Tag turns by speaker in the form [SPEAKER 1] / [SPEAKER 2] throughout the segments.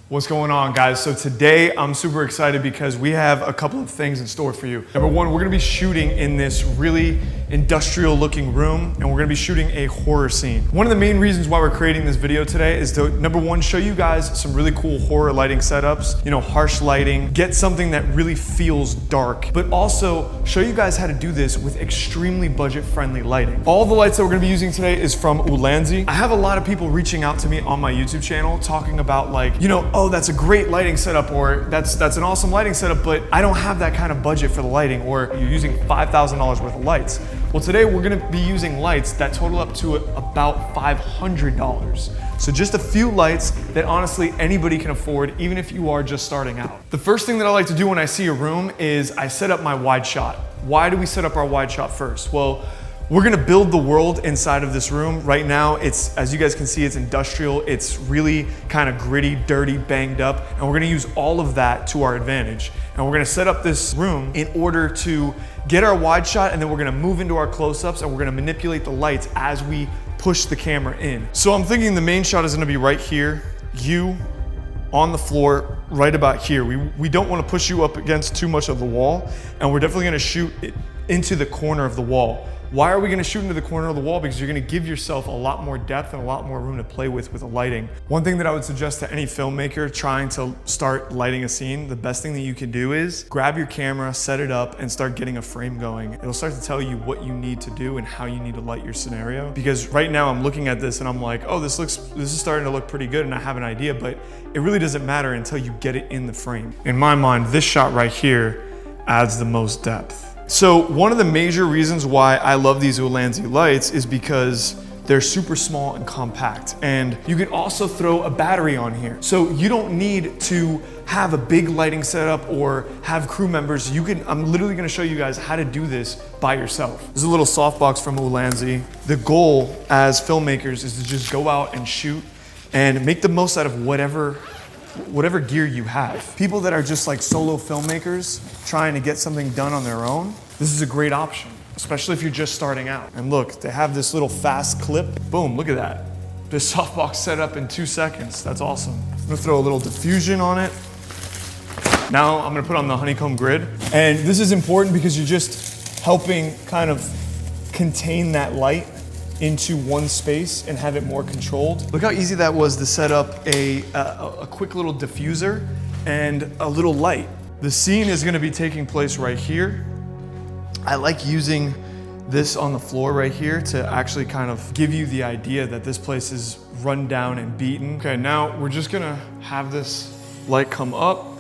[SPEAKER 1] What's going on, guys? So today I'm super excited because we have a couple of things in store for you. Number one, we're gonna be shooting in this really industrial looking room, and we're gonna be shooting a horror scene. One of the main reasons why we're creating this video today is to, number one, show you guys some really cool horror lighting setups, harsh lighting, get something that really feels dark, but also show you guys how to do this with extremely budget-friendly lighting. All the lights that we're gonna be using today is from Ulanzi. I have a lot of people reaching out to me on my YouTube channel talking about like, oh, that's a great lighting setup, or that's an awesome lighting setup, but I don't have that kind of budget for the lighting, or you're using $5,000 worth of lights. Well, today we're gonna be using lights that total up to about $500. So just a few lights that honestly anybody can afford, even if you are just starting out. The first thing that I like to do when I see a room is I set up my wide shot. Why do we set up our wide shot first? Well, we're gonna build the world inside of this room. Right now, it's, as you guys can see, it's industrial. It's really kind of gritty, dirty, banged up, and we're gonna use all of that to our advantage. And we're gonna set up this room in order to get our wide shot, and then we're gonna move into our close-ups, and we're gonna manipulate the lights as we push the camera in. So I'm thinking the main shot is gonna be right here, you on the floor, right about here. We don't wanna push you up against too much of the wall, and we're definitely gonna shoot it into the corner of the wall. Why are we gonna shoot into the corner of the wall? Because you're gonna give yourself a lot more depth and a lot more room to play with the lighting. One thing that I would suggest to any filmmaker trying to start lighting a scene, the best thing that you can do is grab your camera, set it up, and start getting a frame going. It'll start to tell you what you need to do and how you need to light your scenario. Because right now I'm looking at this and I'm like, oh, this is starting to look pretty good and I have an idea, but it really doesn't matter until you get it in the frame. In my mind, this shot right here adds the most depth. So one of the major reasons why I love these Ulanzi lights is because they're super small and compact. And you can also throw a battery on here. So you don't need to have a big lighting setup or have crew members. I'm literally gonna show you guys how to do this by yourself. There's a little softbox from Ulanzi. The goal as filmmakers is to just go out and shoot and make the most out of whatever gear you have. People that are just like solo filmmakers trying to get something done on their own, this is a great option, especially if you're just starting out. And look, they have this little fast clip. Boom, look at that. This softbox set up in 2 seconds. That's awesome. I'm gonna throw a little diffusion on it. Now I'm gonna put on the honeycomb grid. And this is important because you're just helping kind of contain that light into one space and have it more controlled. Look how easy that was to set up a quick little diffuser and a little light. The scene is gonna be taking place right here. I like using this on the floor right here to actually kind of give you the idea that this place is run down and beaten. Okay, now we're just gonna have this light come up.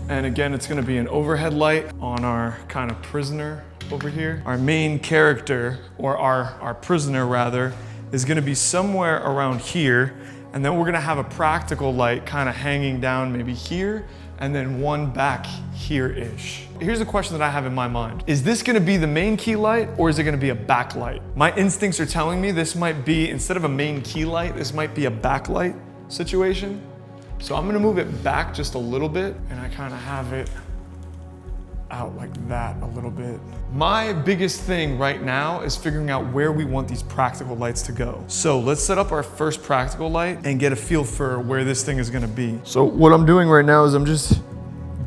[SPEAKER 1] And again, it's gonna be an overhead light on our kind of prisoner over here. Our main character, or our prisoner rather, is gonna be somewhere around here. And then we're gonna have a practical light kind of hanging down maybe here, and then one back here-ish. Here's a question that I have in my mind. Is this gonna be the main key light, or is it gonna be a backlight? My instincts are telling me this might be, instead of a main key light, this might be a backlight situation. So I'm gonna move it back just a little bit, and I kind of have it out like that a little bit. My biggest thing right now is figuring out where we want these practical lights to go. So let's set up our first practical light and get a feel for where this thing is gonna be. So what I'm doing right now is I'm just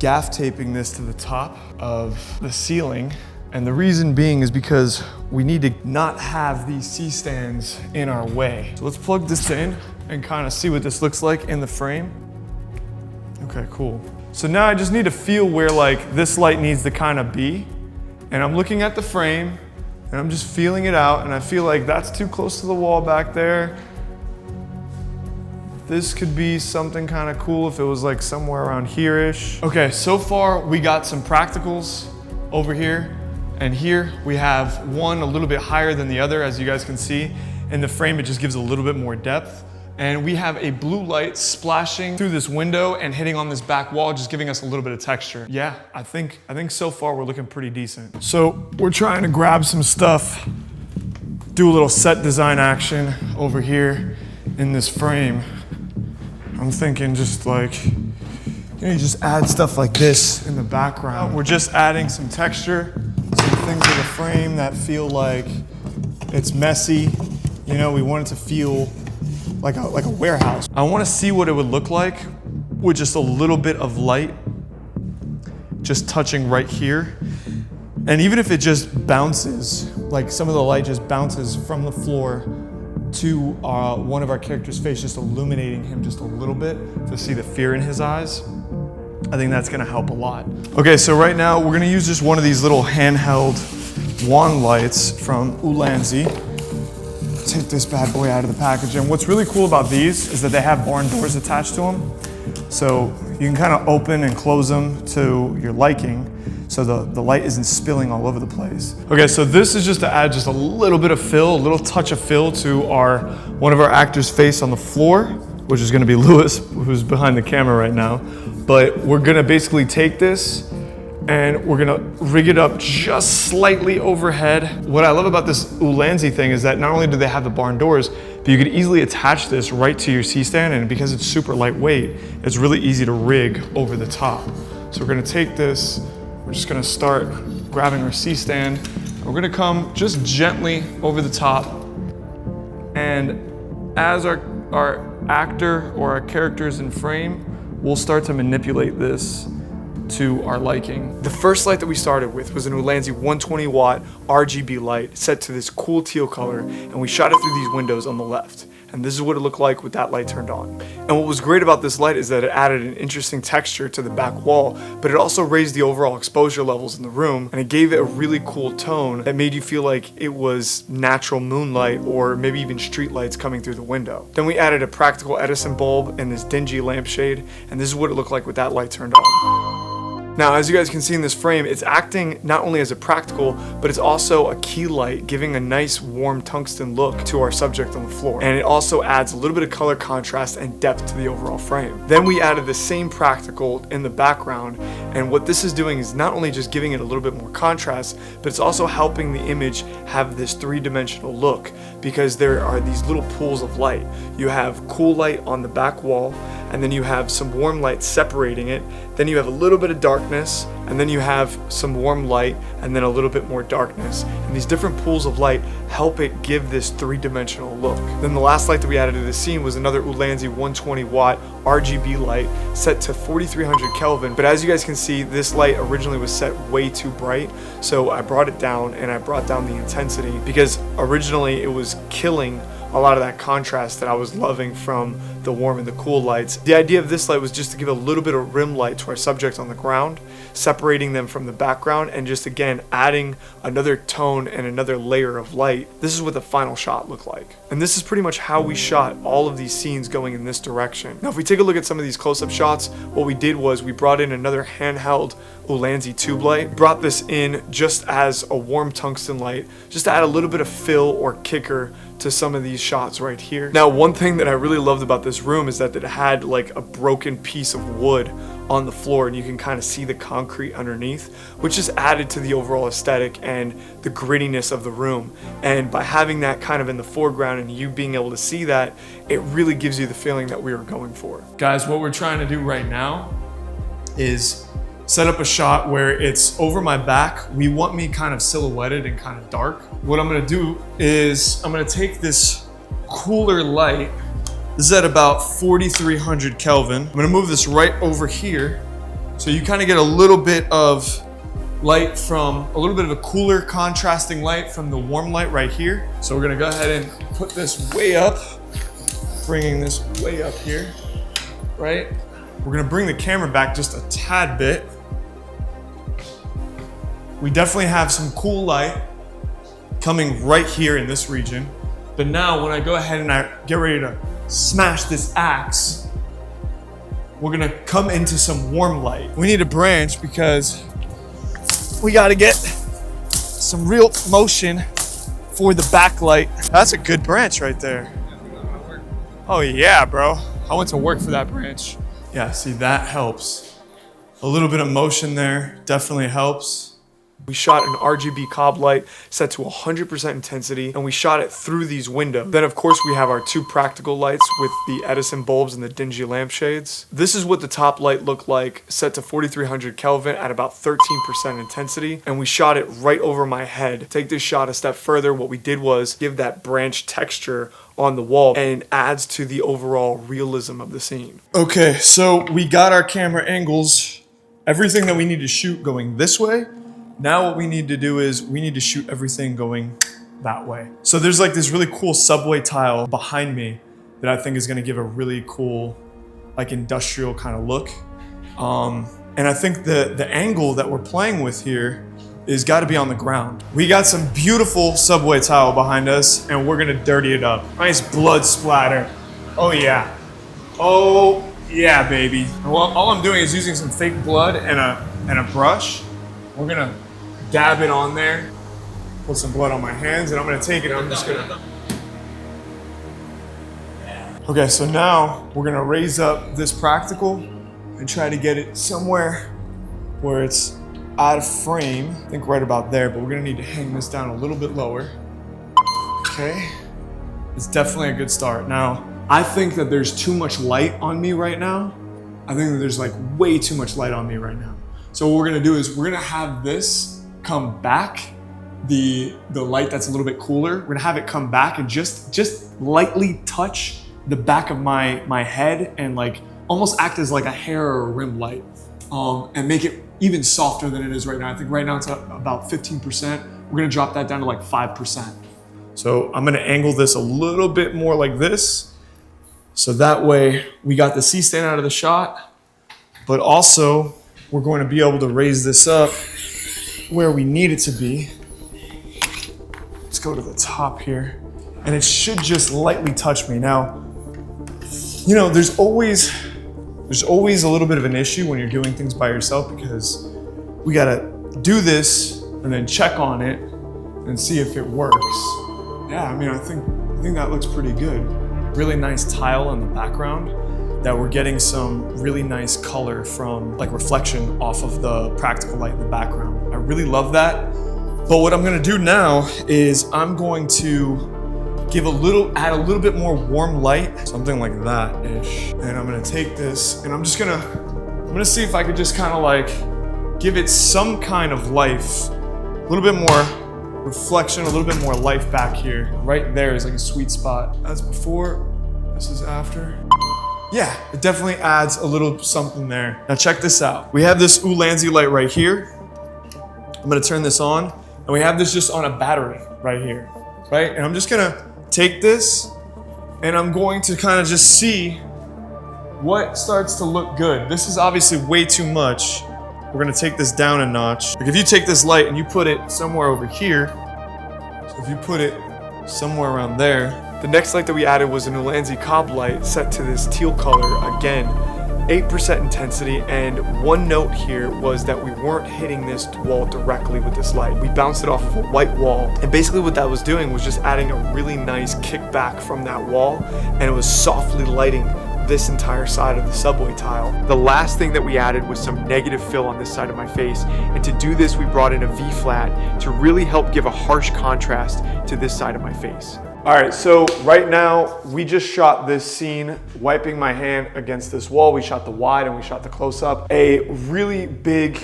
[SPEAKER 1] gaff taping this to the top of the ceiling. And the reason being is because we need to not have these C-stands in our way. So let's plug this in and kind of see what this looks like in the frame. Okay, cool. So now I just need to feel where like this light needs to kind of be. And I'm looking at the frame and I'm just feeling it out, and I feel like that's too close to the wall back there. This could be something kind of cool if it was like somewhere around here-ish. Okay, so far we got some practicals over here, and here we have one a little bit higher than the other, as you guys can see. In the frame, it just gives a little bit more depth. And we have a blue light splashing through this window and hitting on this back wall, just giving us a little bit of texture. Yeah, I think so far we're looking pretty decent. So we're trying to grab some stuff, do a little set design action over here in this frame. I'm thinking just like, you just add stuff like this in the background. We're just adding some texture, some things to the frame that feel like it's messy. We want it to feel like a warehouse. I want to see what it would look like with just a little bit of light, just touching right here. And even if it just bounces, like some of the light just bounces from the floor to one of our character's face, just illuminating him just a little bit to see the fear in his eyes, I think that's gonna help a lot. Okay, so right now we're gonna use just one of these little handheld wand lights from Ulanzi. Take this bad boy out of the package. And what's really cool about these is that they have barn doors attached to them. So you can kind of open and close them to your liking, so the light isn't spilling all over the place. Okay, so this is just to add just a little bit of fill, a little touch of fill to one of our actors' face on the floor, which is gonna be Lewis, who's behind the camera right now. But we're gonna basically take this and we're gonna rig it up just slightly overhead. What I love about this Ulanzi thing is that not only do they have the barn doors, but you could easily attach this right to your C-stand, and because it's super lightweight, it's really easy to rig over the top. So we're gonna take this, we're just gonna start grabbing our C-stand, and we're gonna come just gently over the top, and as our actor or our character is in frame, we'll start to manipulate this to our liking. The first light that we started with was an Ulanzi 120 watt RGB light set to this cool teal color, and we shot it through these windows on the left. And this is what it looked like with that light turned on. And what was great about this light is that it added an interesting texture to the back wall, but it also raised the overall exposure levels in the room, and it gave it a really cool tone that made you feel like it was natural moonlight or maybe even street lights coming through the window. Then we added a practical Edison bulb and this dingy lampshade, and this is what it looked like with that light turned on. Now, as you guys can see in this frame, it's acting not only as a practical, but it's also a key light, giving a nice warm tungsten look to our subject on the floor. And it also adds a little bit of color contrast and depth to the overall frame. Then we added the same practical in the background, and what this is doing is not only just giving it a little bit more contrast, but it's also helping the image have this three-dimensional look, because there are these little pools of light. You have cool light on the back wall, and then you have some warm light separating it, then you have a little bit of darkness, and then you have some warm light, and then a little bit more darkness. And these different pools of light help it give this three-dimensional look. Then the last light that we added to the scene was another Ulanzi 120 watt RGB light set to 4300 Kelvin. But as you guys can see, this light originally was set way too bright, so I brought it down, and I brought down the intensity, because originally it was killing a lot of that contrast that I was loving from the warm and the cool lights. The idea of this light was just to give a little bit of rim light to our subject on the ground, separating them from the background, and just again adding another tone and another layer of light. This is what the final shot looked like. And this is pretty much how we shot all of these scenes going in this direction. Now if we take a look at some of these close-up shots, what we did was we brought in another handheld Ulanzi tube light, brought this in just as a warm tungsten light, just to add a little bit of fill or kicker to some of these shots right here. Now, one thing that I really loved about this room is that it had like a broken piece of wood on the floor, and you can kind of see the concrete underneath, which just added to the overall aesthetic and the grittiness of the room. And by having that kind of in the foreground and you being able to see that, it really gives you the feeling that we were going for. Guys, what we're trying to do right now is set up a shot where it's over my back. We want me kind of silhouetted and kind of dark. What I'm gonna do is I'm gonna take this cooler light. This is at about 4300 Kelvin. I'm gonna move this right over here, so you kind of get a little bit of light from, a little bit of a cooler contrasting light from the warm light right here. So we're gonna go ahead and put this way up, bringing this way up here, right? We're gonna bring the camera back just a tad bit. We definitely have some cool light coming right here in this region. But now when I go ahead and I get ready to smash this axe, we're gonna come into some warm light. We need a branch because we gotta get some real motion for the backlight. That's a good branch right there. Oh yeah, bro. I went to work for that branch. Yeah, see, that helps. A little bit of motion there definitely helps. We shot an RGB cob light set to 100% intensity, and we shot it through these windows. Then of course we have our two practical lights with the Edison bulbs and the dingy lampshades. This is what the top light looked like, set to 4300 Kelvin at about 13% intensity, and we shot it right over my head. Take this shot a step further, what we did was give that branch texture on the wall and adds to the overall realism of the scene. Okay, so we got our camera angles, everything that we need to shoot going this way. Now what we need to do is we need to shoot everything going that way. So there's like this really cool subway tile behind me that I think is gonna give a really cool, like industrial kind of look. And I think the angle that we're playing with here is gotta be on the ground. We got some beautiful subway tile behind us and we're gonna dirty it up. Nice blood splatter. Oh yeah. Oh yeah, baby. Well, all I'm doing is using some fake blood and a brush. We're gonna dab it on there, put some blood on my hands, and I'm gonna take it and I'm just gonna... Okay, so now we're gonna raise up this practical and try to get it somewhere where it's out of frame. I think right about there, but we're gonna need to hang this down a little bit lower. Okay, it's definitely a good start. Now, I think that there's too much light on me right now. I think that there's like way too much light on me right now. So what we're gonna do is we're gonna have this come back, the light that's a little bit cooler, we're gonna have it come back and just lightly touch the back of my head and like almost act as like a hair or a rim light, and make it even softer than it is right now. I think right now it's about 15%. We're gonna drop that down to like 5%. So I'm gonna angle this a little bit more like this. So that way we got the C-stand out of the shot, but also we're going to be able to raise this up where we need it to be. Let's go to the top here. And it should just lightly touch me. Now, you know, there's always a little bit of an issue when you're doing things by yourself because we gotta do this and then check on it and see if it works. Yeah, I mean, I think that looks pretty good. Really nice tile in the background that we're getting some really nice color from, like reflection off of the practical light in the background. I really love that. But what I'm gonna do now is I'm going to add a little bit more warm light, something like that-ish. And I'm gonna take this and I'm gonna see if I could just kind of like give it some kind of life, a little bit more reflection, a little bit more life back here. Right there is like a sweet spot. That's before, this is after. Yeah, it definitely adds a little something there. Now check this out. We have this Ulanzi light right here. I'm gonna turn this on, and we have this just on a battery right here, right? And I'm just gonna take this, and I'm going to kind of just see what starts to look good. This is obviously way too much. We're gonna take this down a notch. Like if you take this light and you put it somewhere over here, so if you put it somewhere around there, the next light that we added was an Ulanzi cob light set to this teal color. Again, 8% intensity, and one note here was that we weren't hitting this wall directly with this light. We bounced it off of a white wall, and basically what that was doing was just adding a really nice kickback from that wall, and it was softly lighting this entire side of the subway tile. The last thing that we added was some negative fill on this side of my face, and to do this we brought in a V-flat to really help give a harsh contrast to this side of my face. All right, so right now we just shot this scene wiping my hand against this wall. We shot the wide and we shot the close-up. A really big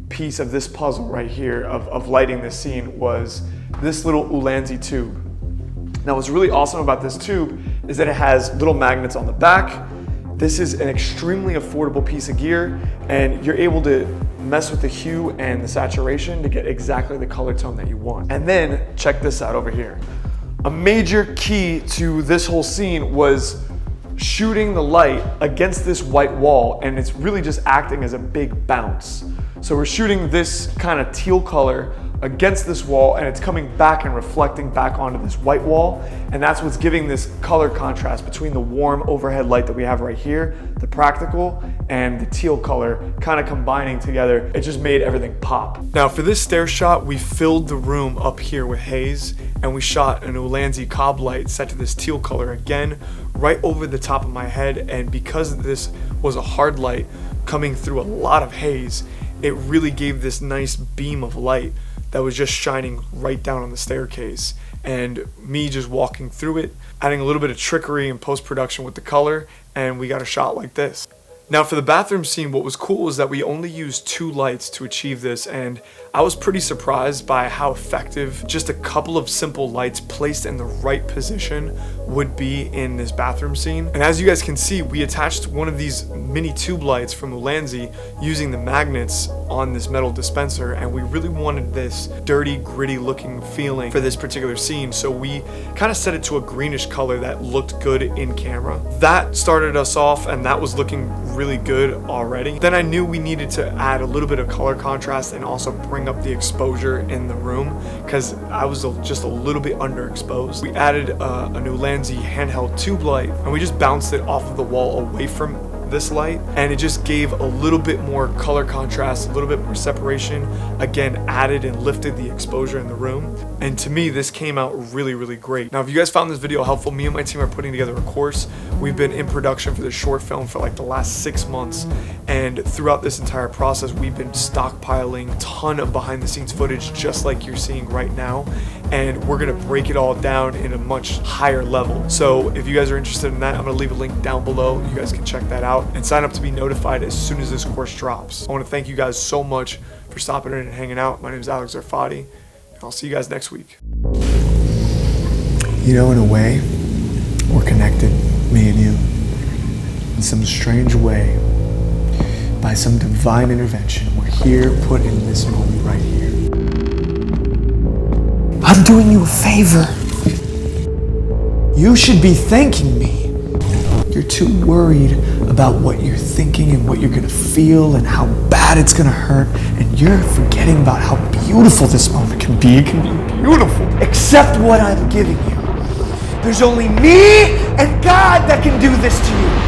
[SPEAKER 1] piece of this puzzle right here of lighting this scene was this little Ulanzi tube. Now what's really awesome about this tube is that it has little magnets on the back. This is an extremely affordable piece of gear, and you're able to mess with the hue and the saturation to get exactly the color tone that you want. And then check this out over here. A major key to this whole scene was shooting the light against this white wall, and it's really just acting as a big bounce. So we're shooting this kind of teal color against this wall, and it's coming back and reflecting back onto this white wall, and that's what's giving this color contrast between the warm overhead light that we have right here, the practical, and the teal color kind of combining together. It just made everything pop. Now for this stair shot, we filled the room up here with haze, and we shot an Ulanzi cob light set to this teal color again right over the top of my head, and because this was a hard light coming through a lot of haze, it really gave this nice beam of light that was just shining right down on the staircase, and me just walking through it, adding a little bit of trickery in post-production with the color, and we got a shot like this. Now for the bathroom scene, what was cool was that we only used 2 lights to achieve this, and I was pretty surprised by how effective just a couple of simple lights placed in the right position would be in this bathroom scene. And as you guys can see, we attached one of these mini tube lights from Ulanzi using the magnets on this metal dispenser, and we really wanted this dirty, gritty looking feeling for this particular scene, so we kind of set it to a greenish color that looked good in camera. That started us off, and that was looking really good already. Then I knew we needed to add a little bit of color contrast and also bring up the exposure in the room because I was just a little bit underexposed. We added a new Ulanzi handheld tube light, and we just bounced it off of the wall away from this light, and it just gave a little bit more color contrast, a little bit more separation, again added and lifted the exposure in the room. And to me, this came out really, really great. Now if you guys found this video helpful, me and my team are putting together a course. We've been in production for this short film for like the last 6 months, and throughout this entire process we've been stockpiling a ton of behind the scenes footage just like you're seeing right now, and we're gonna break it all down in a much higher level. So if you guys are interested in that, I'm gonna leave a link down below. You guys can check that out and sign up to be notified as soon as this course drops. I want to thank you guys so much for stopping in and hanging out. My name is Alex Zarfati, and I'll see you guys next week.
[SPEAKER 2] You know, in a way, we're connected, me and you, in some strange way. By some divine intervention, we're here, put in this moment right here. I'm doing you a favor. You should be thanking me. You're too worried about what you're thinking and what you're gonna feel and how bad it's gonna hurt, and you're forgetting about how beautiful this moment can be. It can be beautiful. Accept what I'm giving you. There's only me and God that can do this to you.